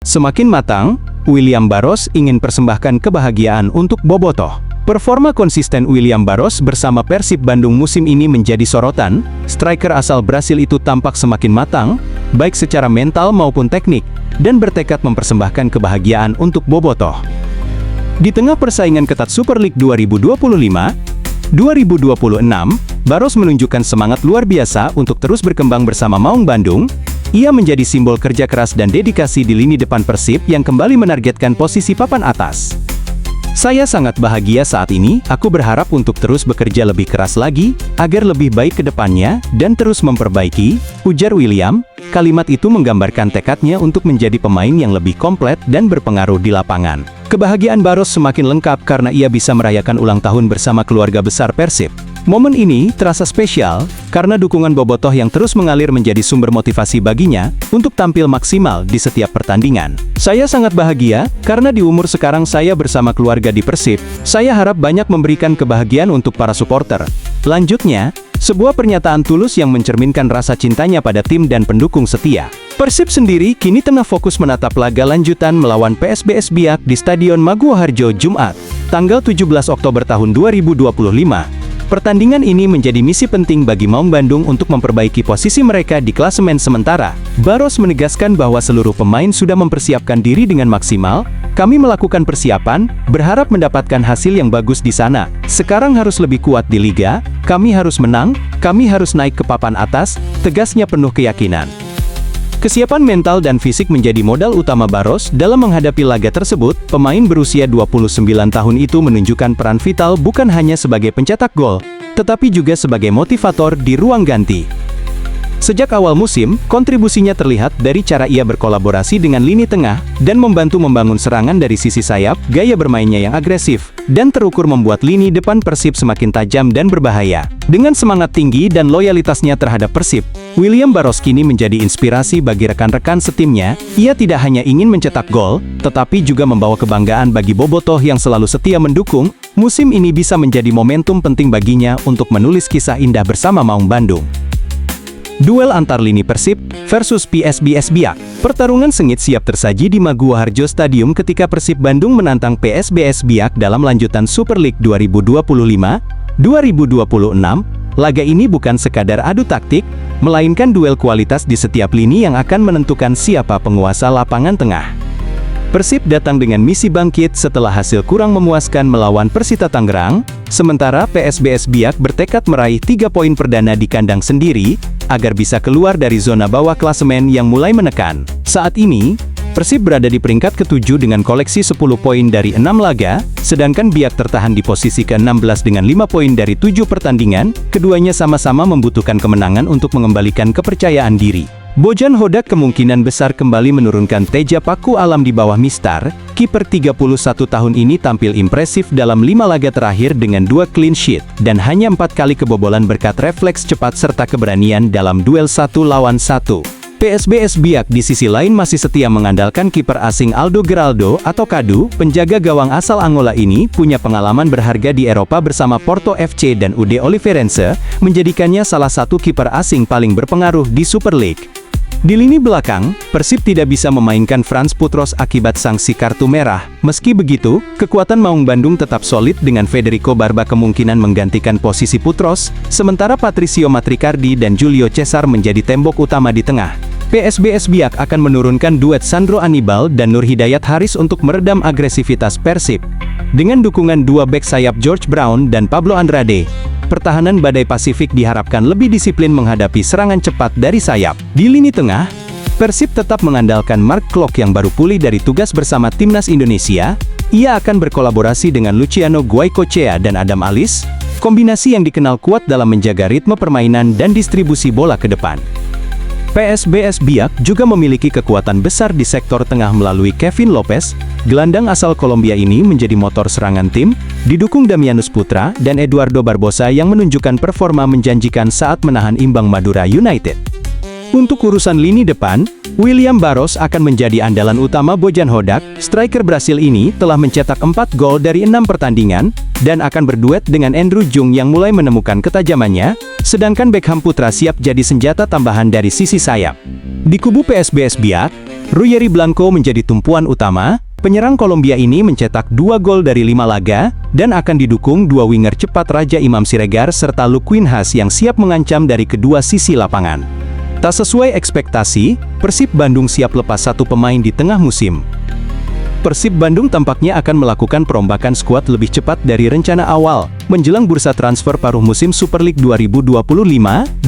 Semakin matang, William Barros ingin persembahkan kebahagiaan untuk Bobotoh. Performa konsisten William Barros bersama Persib Bandung musim ini menjadi sorotan. Striker asal Brasil itu tampak semakin matang, baik secara mental maupun teknik, dan bertekad mempersembahkan kebahagiaan untuk Bobotoh. Di tengah persaingan ketat Super League 2025-2026, Barros menunjukkan semangat luar biasa untuk terus berkembang bersama Maung Bandung. Ia menjadi simbol kerja keras dan dedikasi di lini depan Persib yang kembali menargetkan posisi papan atas. Saya sangat bahagia saat ini, aku berharap untuk terus bekerja lebih keras lagi, agar lebih baik ke depannya, dan terus memperbaiki, ujar William. Kalimat itu menggambarkan tekadnya untuk menjadi pemain yang lebih komplit dan berpengaruh di lapangan. Kebahagiaan Barros semakin lengkap karena ia bisa merayakan ulang tahun bersama keluarga besar Persib. Momen ini terasa spesial, karena dukungan Bobotoh yang terus mengalir menjadi sumber motivasi baginya, untuk tampil maksimal di setiap pertandingan. Saya sangat bahagia, karena di umur sekarang saya bersama keluarga di Persib, saya harap banyak memberikan kebahagiaan untuk para supporter. Lanjutnya, sebuah pernyataan tulus yang mencerminkan rasa cintanya pada tim dan pendukung setia. Persib sendiri kini tengah fokus menatap laga lanjutan melawan PSBS Biak di Stadion Maguwoharjo Jumat, tanggal 17 Oktober tahun 2025. Pertandingan ini menjadi misi penting bagi Maung Bandung untuk memperbaiki posisi mereka di klasemen sementara. Barros menegaskan bahwa seluruh pemain sudah mempersiapkan diri dengan maksimal. Kami melakukan persiapan, berharap mendapatkan hasil yang bagus di sana. Sekarang harus lebih kuat di liga, kami harus menang, kami harus naik ke papan atas, tegasnya penuh keyakinan. Kesiapan mental dan fisik menjadi modal utama Barros dalam menghadapi laga tersebut. Pemain berusia 29 tahun itu menunjukkan peran vital bukan hanya sebagai pencetak gol, tetapi juga sebagai motivator di ruang ganti. Sejak awal musim, kontribusinya terlihat dari cara ia berkolaborasi dengan lini tengah, dan membantu membangun serangan dari sisi sayap. Gaya bermainnya yang agresif, dan terukur membuat lini depan Persib semakin tajam dan berbahaya. Dengan semangat tinggi dan loyalitasnya terhadap Persib, William Barros kini menjadi inspirasi bagi rekan-rekan setimnya. Ia tidak hanya ingin mencetak gol, tetapi juga membawa kebanggaan bagi Bobotoh yang selalu setia mendukung. Musim ini bisa menjadi momentum penting baginya untuk menulis kisah indah bersama Maung Bandung. Duel antar lini Persib versus PSBS Biak. Pertarungan sengit siap tersaji di Maguwoharjo Stadium ketika Persib Bandung menantang PSBS Biak dalam lanjutan Super League 2025-2026. Laga ini bukan sekadar adu taktik, melainkan duel kualitas di setiap lini yang akan menentukan siapa penguasa lapangan tengah. Persib datang dengan misi bangkit setelah hasil kurang memuaskan melawan Persita Tangerang, sementara PSBS Biak bertekad meraih 3 poin perdana di kandang sendiri, agar bisa keluar dari zona bawah klasemen yang mulai menekan. Saat ini, Persib berada di peringkat ke-7 dengan koleksi 10 poin dari 6 laga, sedangkan Biak tertahan di posisi ke-16 dengan 5 poin dari 7 pertandingan. Keduanya sama-sama membutuhkan kemenangan untuk mengembalikan kepercayaan diri. Bojan Hodak kemungkinan besar kembali menurunkan Teja Paku Alam di bawah Mistar. Kiper 31 tahun ini tampil impresif dalam 5 laga terakhir dengan 2 clean sheet, dan hanya 4 kali kebobolan berkat refleks cepat serta keberanian dalam duel 1 lawan 1. PSBS Biak di sisi lain masih setia mengandalkan kiper asing Aldo Geraldo atau Kadu. Penjaga gawang asal Angola ini punya pengalaman berharga di Eropa bersama Porto FC dan UD Oliveirense, menjadikannya salah satu kiper asing paling berpengaruh di Super League. Di lini belakang, Persib tidak bisa memainkan Frans Putros akibat sanksi kartu merah. Meski begitu, kekuatan Maung Bandung tetap solid dengan Federico Barba kemungkinan menggantikan posisi Putros, sementara Patricio Matricardi dan Julio Cesar menjadi tembok utama di tengah. PSBS Biak akan menurunkan duet Sandro Anibal dan Nur Hidayat Haris untuk meredam agresivitas Persib. Dengan dukungan dua bek sayap George Brown dan Pablo Andrade, pertahanan Badai Pasifik diharapkan lebih disiplin menghadapi serangan cepat dari sayap. Di lini tengah, Persib tetap mengandalkan Mark Klok yang baru pulih dari tugas bersama Timnas Indonesia. Ia akan berkolaborasi dengan Luciano Guaicochea dan Adam Alis, kombinasi yang dikenal kuat dalam menjaga ritme permainan dan distribusi bola ke depan. PSBS Biak juga memiliki kekuatan besar di sektor tengah melalui Kevin Lopez. Gelandang asal Kolombia ini menjadi motor serangan tim, didukung Damianus Putra dan Eduardo Barbosa yang menunjukkan performa menjanjikan saat menahan imbang Madura United. Untuk urusan lini depan, William Barros akan menjadi andalan utama Bojan Hodak. Striker Brasil ini telah mencetak 4 gol dari 6 pertandingan, dan akan berduet dengan Andrew Jung yang mulai menemukan ketajamannya, sedangkan Beckham Putra siap jadi senjata tambahan dari sisi sayap. Di kubu PSBS Biak, Ruggieri Blanco menjadi tumpuan utama. Penyerang Kolombia ini mencetak 2 gol dari 5 laga, dan akan didukung 2 winger cepat Raja Imam Siregar serta Luke Winhas yang siap mengancam dari kedua sisi lapangan. Tak sesuai ekspektasi, Persib Bandung siap lepas 1 pemain di tengah musim. Persib Bandung tampaknya akan melakukan perombakan skuad lebih cepat dari rencana awal, menjelang bursa transfer paruh musim Super League 2025-2026,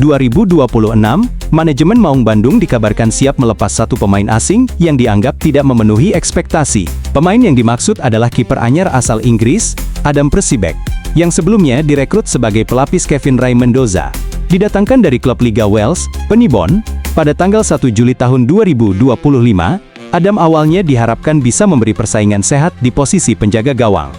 manajemen Maung Bandung dikabarkan siap melepas 1 pemain asing yang dianggap tidak memenuhi ekspektasi. Pemain yang dimaksud adalah kiper anyar asal Inggris, Adam Persibek, yang sebelumnya direkrut sebagai pelapis Kevin Ray Mendoza. Didatangkan dari klub Liga Wales, Penibon, pada tanggal 1 Juli tahun 2025, Adam awalnya diharapkan bisa memberi persaingan sehat di posisi penjaga gawang.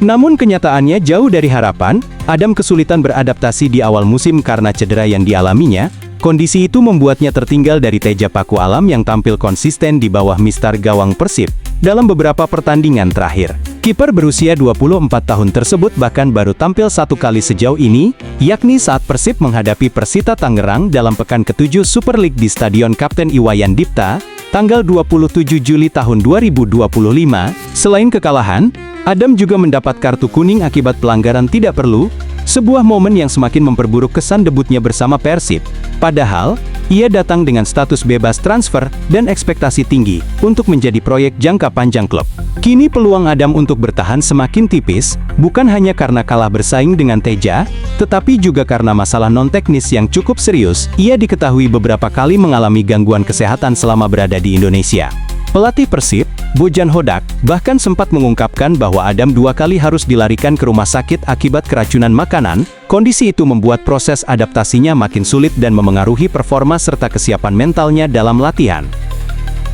Namun kenyataannya jauh dari harapan. Adam kesulitan beradaptasi di awal musim karena cedera yang dialaminya. Kondisi itu membuatnya tertinggal dari Teja Paku Alam yang tampil konsisten di bawah mistar gawang Persib dalam beberapa pertandingan terakhir. Kiper berusia 24 tahun tersebut bahkan baru tampil 1 kali sejauh ini, yakni saat Persib menghadapi Persita Tangerang dalam pekan ke-7 Super League di Stadion Kapten Iwayan Dipta, tanggal 27 Juli tahun 2025. Selain kekalahan, Adam juga mendapat kartu kuning akibat pelanggaran tidak perlu, sebuah momen yang semakin memperburuk kesan debutnya bersama Persib. Padahal, ia datang dengan status bebas transfer dan ekspektasi tinggi untuk menjadi proyek jangka panjang klub. Kini peluang Adam untuk bertahan semakin tipis, bukan hanya karena kalah bersaing dengan Teja, tetapi juga karena masalah non-teknis yang cukup serius. Ia diketahui beberapa kali mengalami gangguan kesehatan selama berada di Indonesia. Pelatih Persib, Bojan Hodak, bahkan sempat mengungkapkan bahwa Adam 2 kali harus dilarikan ke rumah sakit akibat keracunan makanan. Kondisi itu membuat proses adaptasinya makin sulit dan memengaruhi performa serta kesiapan mentalnya dalam latihan.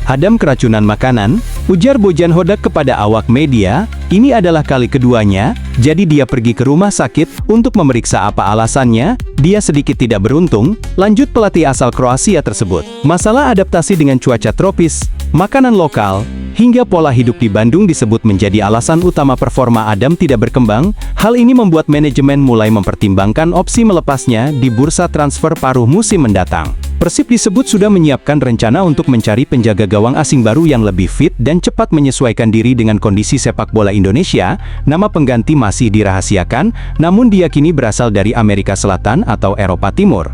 Adam keracunan makanan, ujar Bojan Hodak kepada awak media, ini adalah kali keduanya, jadi dia pergi ke rumah sakit untuk memeriksa apa alasannya. Dia sedikit tidak beruntung, lanjut pelatih asal Kroasia tersebut. Masalah adaptasi dengan cuaca tropis, makanan lokal, hingga pola hidup di Bandung disebut menjadi alasan utama performa Adam tidak berkembang. Hal ini membuat manajemen mulai mempertimbangkan opsi melepasnya di bursa transfer paruh musim mendatang. Persib disebut sudah menyiapkan rencana untuk mencari penjaga gawang asing baru yang lebih fit dan cepat menyesuaikan diri dengan kondisi sepak bola Indonesia. Nama pengganti masih dirahasiakan, namun diyakini berasal dari Amerika Selatan atau Eropa Timur.